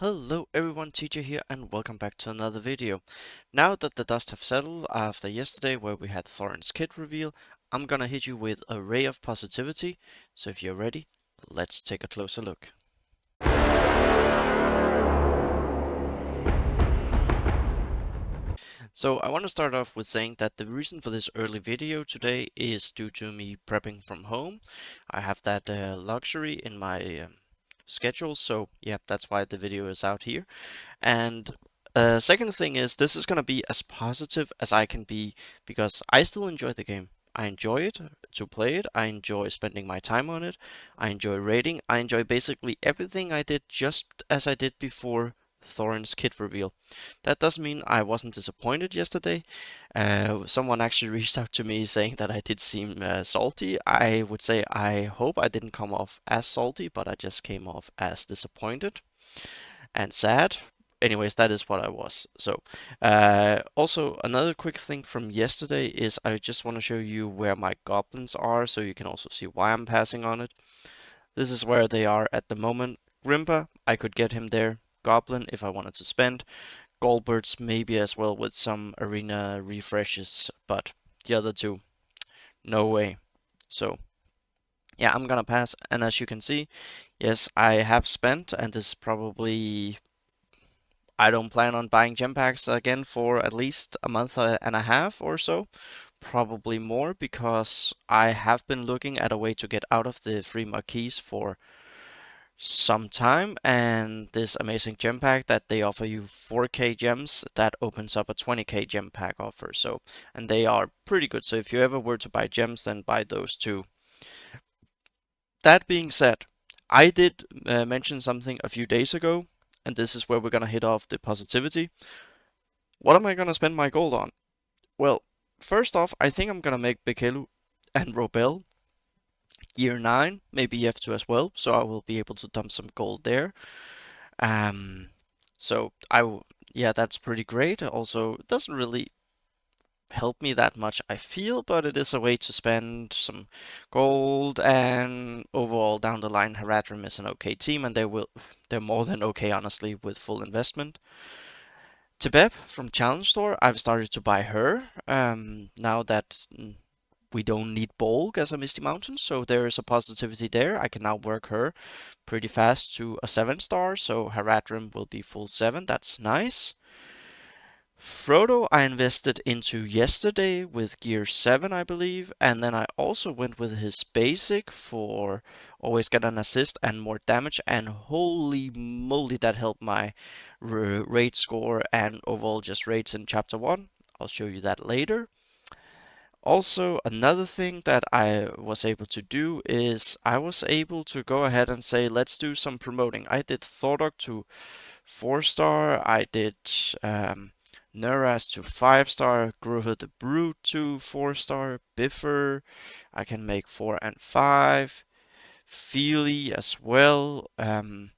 Hello everyone, Teacher here and welcome back to another video. Now that the dust have settled after yesterday where we had Thorin's kit reveal, I'm gonna hit you with a ray of positivity, so if you're ready, let's take a closer look. So I want to start off with saying that the reason for this early video today is due to me prepping from home. I have that luxury in my schedule, so yeah, that's why the video is out here. And second thing is, this is going to be as positive as I can be because I still enjoy the game. I enjoy it to play it. I enjoy spending my time on it. I enjoy raiding. I enjoy basically everything I did just as I did before Thorin's kit reveal. That doesn't mean I wasn't disappointed yesterday. Someone actually reached out to me saying that I did seem salty. I would say I hope I didn't come off as salty, but I just came off as disappointed and sad. Anyways, that is what I was. So, also another quick thing from yesterday is I just want to show you where my goblins are, so you can also see why I'm passing on it. This is where they are at the moment. Grimpa, I could get him there. Goblin, if I wanted to spend. Goldbirds, maybe as well with some arena refreshes, but the other two, no way. So, yeah, I'm gonna pass. And as you can see, yes, I have spent, and this is probably I don't plan on buying gem packs again for at least a month and a half or so, probably more, because I have been looking at a way to get out of the free marquees for some time, and this amazing gem pack that they offer you 4k gems, that opens up a 20k gem pack offer. So, and they are pretty good. So if you ever were to buy gems, then buy those two. That being said, I did mention something a few days ago, and this is where we're gonna hit off the positivity. What am I gonna spend my gold on? Well, first off, I think I'm gonna make Bekelu and Robel year 9, maybe F2 as well, so I will be able to dump some gold there. Um, so yeah, that's pretty great. Also, it doesn't really help me that much, I feel, but it is a way to spend some gold, and overall down the line, Haradrim is an okay team, and they're more than okay, honestly, with full investment. Tibeb from Challenge Store, I've started to buy her, now that we don't need Bolg as a Misty Mountain, so there is a positivity there. I can now work her pretty fast to a 7-star, so Haradrim will be full 7, that's nice. Frodo I invested into yesterday with gear 7, I believe, and then I also went with his basic for always get an assist and more damage, and holy moly, that helped my raid score and overall just raids in chapter 1. I'll show you that later. Also, another thing that I was able to do is I was able to go ahead and say, let's do some promoting. I did Thordok to 4-star, I did Nuras to 5-star, Gruha the Brute to 4-star, Biffer, I can make 4 and 5, Feely as well, can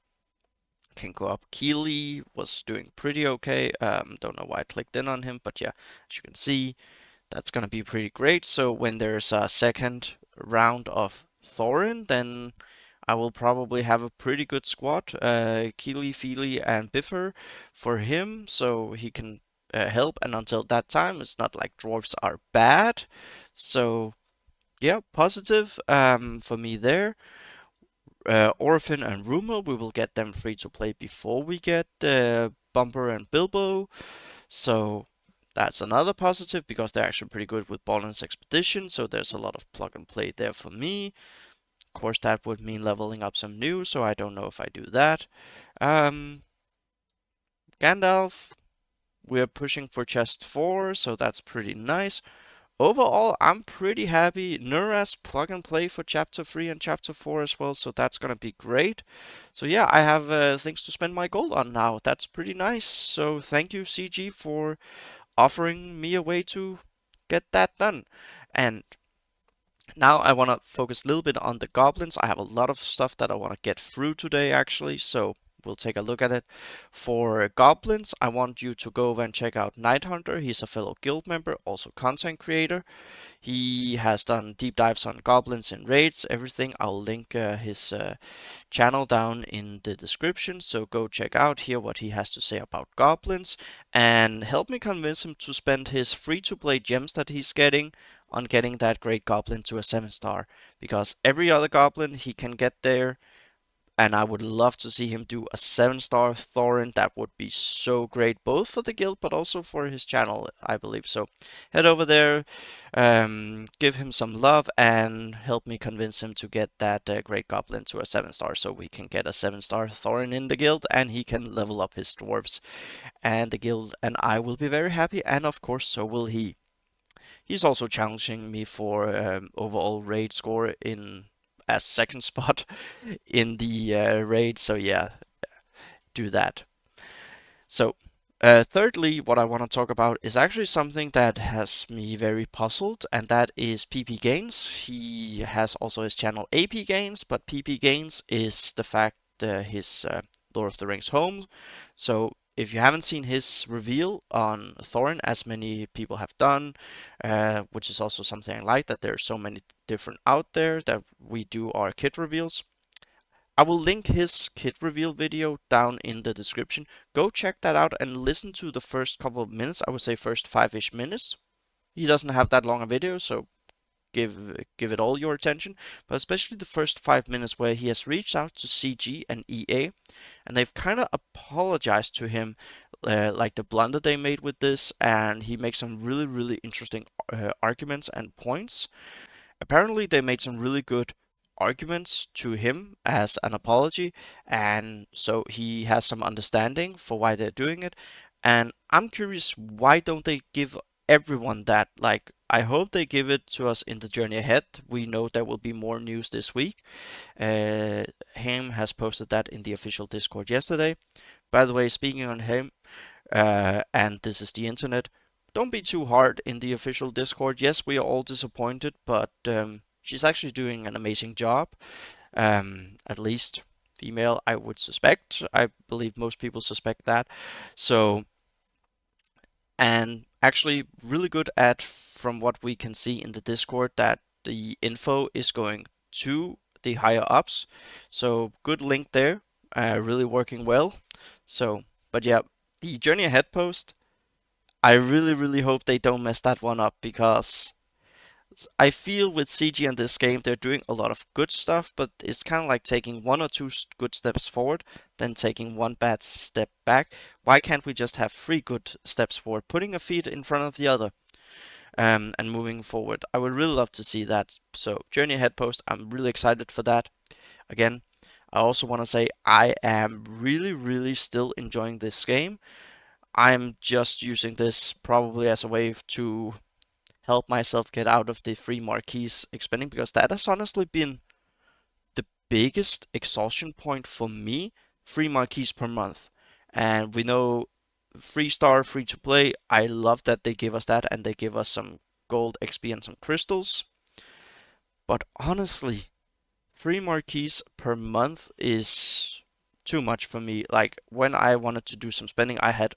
go up. Keely was doing pretty okay, don't know why I clicked in on him, but yeah, as you can see, that's gonna be pretty great. So when there's a second round of Thorin, then I will probably have a pretty good squad. Keely, Feely, and Biffer for him, so he can help. And until that time, it's not like dwarves are bad. So yeah, positive for me there. Orphan and Rumor, we will get them free to play before we get Bumper and Bilbo. So that's another positive because they're actually pretty good with Balance Expedition, so there's a lot of plug and play there for me. Of course, that would mean leveling up some new, so I don't know if I do that. Gandalf, we're pushing for chest 4, so that's pretty nice. Overall, I'm pretty happy. Nuras plug and play for chapter 3 and chapter 4 as well, so that's gonna be great. So yeah, I have things to spend my gold on now. That's pretty nice. So thank you, CG, for offering me a way to get that done. And now I want to focus a little bit on the goblins. I have a lot of stuff that I want to get through today, actually. So we'll take a look at it. For goblins, I want you to go over and check out Night Hunter. He's a fellow guild member, also content creator. He has done deep dives on goblins and raids, everything. I'll link his channel down in the description, so go check out here what he has to say about goblins and help me convince him to spend his free-to-play gems that he's getting on getting that great goblin to a 7-star, because every other goblin he can get there, and I would love to see him do a 7-star Thorin. That would be so great, both for the guild but also for his channel, I believe. So head over there, give him some love, and help me convince him to get that great goblin to a 7-star, so we can get a 7-star Thorin in the guild, and he can level up his dwarves. And the guild and I will be very happy, and of course so will he. He's also challenging me for overall raid score in as second spot in the raid. So yeah, do that. So thirdly, what I want to talk about is actually something that has me very puzzled, and that is PP Gains. He has also his channel AP Gains, but PP Gains is the fact his Lord of the Rings home. So if you haven't seen his reveal on Thorin, as many people have done, which is also something I like, that there are so many different out there that we do our kit reveals. I will link his kit reveal video down in the description. Go check that out and listen to the first couple of minutes. I would say first 5-ish minutes. He doesn't have that long a video, so give it all your attention. But especially the first 5 minutes where he has reached out to CG and EA, and they've kind of apologized to him, like the blunder they made with this, and he makes some really interesting arguments and points. Apparently, they made some really good arguments to him as an apology, and so he has some understanding for why they're doing it. And I'm curious, why don't they give everyone that? Like, I hope they give it to us in the journey ahead. We know there will be more news this week. HaME has posted that in the official Discord yesterday. By the way, speaking on HaME, and this is the internet, don't be too hard in the official Discord. Yes, we are all disappointed, but she's actually doing an amazing job. At least female, I would suspect. I believe most people suspect that. So, and actually really good at, from what we can see in the Discord, that the info is going to the higher ups. So good link there, really working well. So, but yeah, the Journey Ahead post, I really hope they don't mess that one up, because I feel with CG in this game, they're doing a lot of good stuff, but it's kind of like taking one or two good steps forward, then taking one bad step back. Why can't we just have 3 good steps forward, putting a feet in front of the other, and moving forward? I would really love to see that. So, Journey Ahead post, I'm really excited for that. Again, I also want to say I am really still enjoying this game. I'm just using this probably as a way to help myself get out of the free marquees expending, because that has honestly been the biggest exhaustion point for me. Free marquees per month. And we know free star, free to play. I love that they give us that, and they give us some gold XP and some crystals. But honestly, free marquees per month is too much for me. Like, when I wanted to do some spending, I had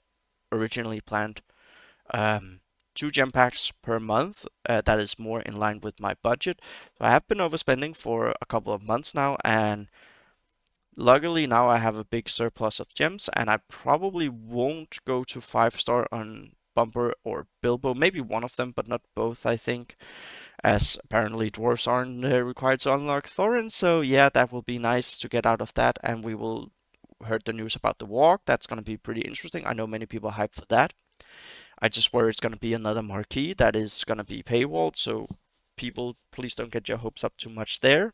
originally planned 2 gem packs per month. That is more in line with my budget. So I have been overspending for a couple of months now, and luckily now I have a big surplus of gems, and I probably won't go to 5-star on Bumper or Bilbo. Maybe one of them, but not both, I think, as apparently dwarves aren't required to unlock Thorin. So yeah, that will be nice to get out of that, and we will heard the news about the walk. That's going to be pretty interesting. I know many people hype for that. I just worry it's going to be another marquee that is going to be paywalled, so people, please don't get your hopes up too much there.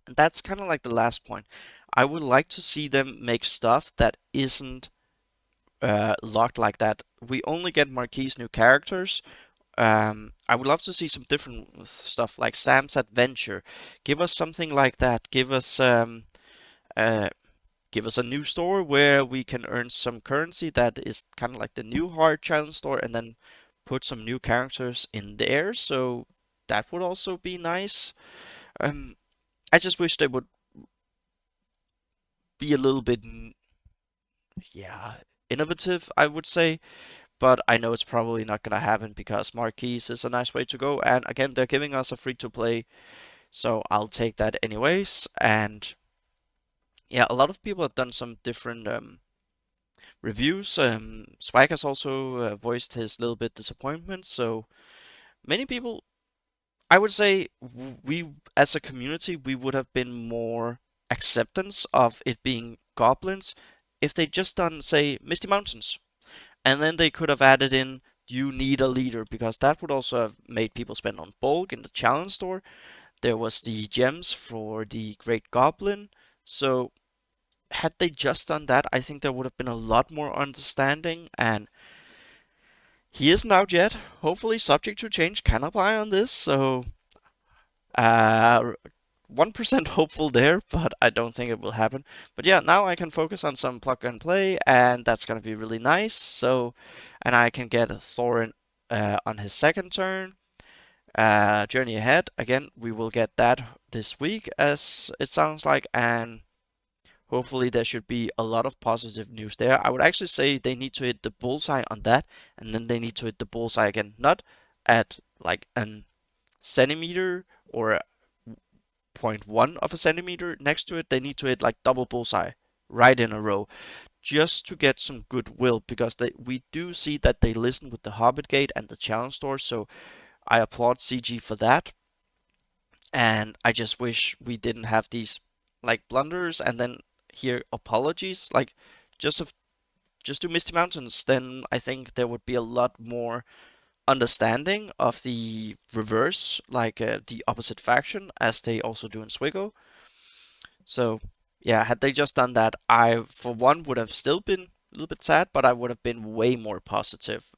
And that's kind of like the last point. I would like to see them make stuff that isn't locked like that. We only get marquees, new characters. I would love to see some different stuff, like Sam's Adventure. Give us something like that. Uh, give us a new store where we can earn some currency that is kind of like the new hard challenge store, and then put some new characters in there. So that would also be nice. I just wish they would be a little bit, yeah, innovative, I would say. But I know it's probably not gonna happen because Marquise is a nice way to go. And again, they're giving us a free to play, so I'll take that anyways. And yeah, a lot of people have done some different reviews. Swag has also voiced his little bit disappointment. So many people, I would say, we as a community, we would have been more acceptance of it being goblins if they just done, say, Misty Mountains, and then they could have added in you need a leader, because that would also have made people spend on bulk in the challenge store. There was the gems for the Great Goblin. So had they just done that, I think there would have been a lot more understanding. And he isn't out yet. Hopefully, subject to change can apply on this. So, 1% hopeful there, but I don't think it will happen. But yeah, now I can focus on some plug and play, and that's gonna be really nice. So, and I can get Thorin on his second turn. Journey Ahead, again, we will get that this week, as it sounds like, and hopefully there should be a lot of positive news there. I would actually say they need to hit the bullseye on that, and then they need to hit the bullseye again, not at like an centimeter or 0.1 of a centimeter next to it. They need to hit like double bullseye right in a row, just to get some goodwill, because we do see that they listen with the Hobbit Gate and the challenge store. So I applaud CG for that, and I just wish we didn't have these like blunders and then hear apologies. Like, just of just do Misty Mountains, then I think there would be a lot more understanding of the reverse, like the opposite faction, as they also do in Swigo. So yeah, had they just done that, I for one would have still been a little bit sad, but I would have been way more positive.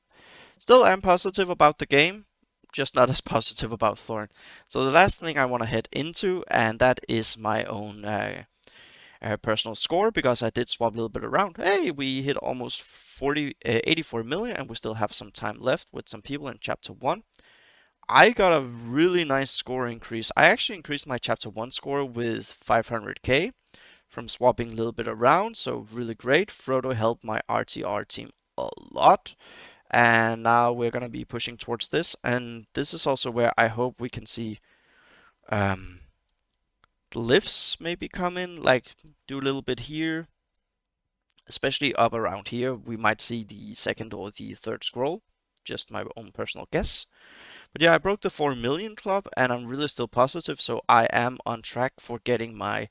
Still am positive about the game, just not as positive about Thorin. So the last thing I want to head into, and that is my own personal score, because I did swap a little bit around. Hey, we hit almost 84 million, and we still have some time left with some people in Chapter 1. I got a really nice score increase. I actually increased my Chapter 1 score with 500k from swapping a little bit around, so really great. Frodo helped my RTR team a lot, and now we're gonna be pushing towards this, and this is also where I hope we can see lifts maybe come in, like do a little bit here, especially up around here. We might see the second or the third scroll, just my own personal guess. But yeah, I broke the 4 million club, and I'm really still positive, so I am on track for getting my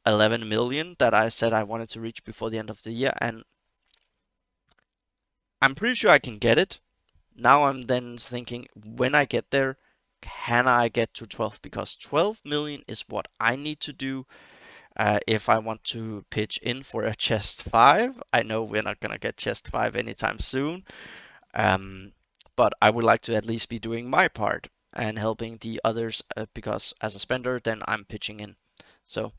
11 million that I said I wanted to reach before the end of the year, and I'm pretty sure I can get it. Now I'm then thinking, when I get there, can I get to 12? Because 12 million is what I need to do if I want to pitch in for a chest 5. I know we're not gonna get chest 5 anytime soon, but I would like to at least be doing my part and helping the others, because as a spender, then I'm pitching in. So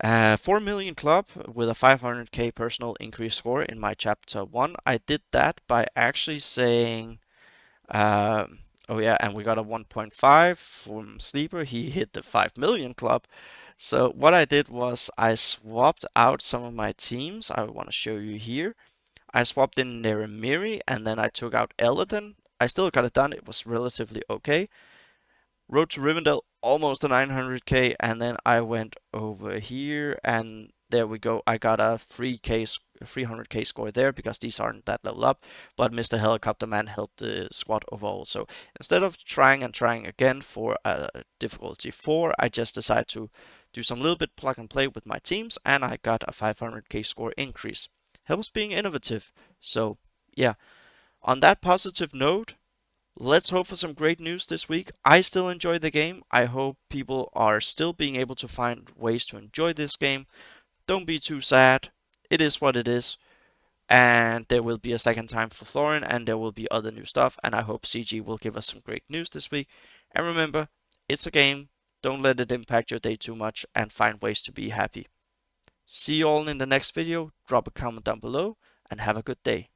4 million club with a 500k personal increase score in my chapter 1. I did that by actually saying, oh yeah, and we got a 1.5 from Sleeper. He hit the 5 million club. So what I did was I swapped out some of my teams. I want to show you here. I swapped in Nerimiri, and then I took out Eladin. I still got it done. It was relatively okay. Road to Rivendell, almost a 900k, and then I went over here, and there we go. I got a 300k score there, because these aren't that level up, but Mr. Helicopter Man helped the squad overall. So instead of trying and trying again for a difficulty 4, I just decided to do some little bit plug and play with my teams, and I got a 500k score increase. Helps being innovative. So yeah, on that positive note, let's hope for some great news this week. I still enjoy the game. I hope people are still being able to find ways to enjoy this game. Don't be too sad. It is what it is. And there will be a second time for Thorin, and there will be other new stuff. And I hope CG will give us some great news this week. And remember, it's a game. Don't let it impact your day too much, and find ways to be happy. See you all in the next video. Drop a comment down below, and have a good day.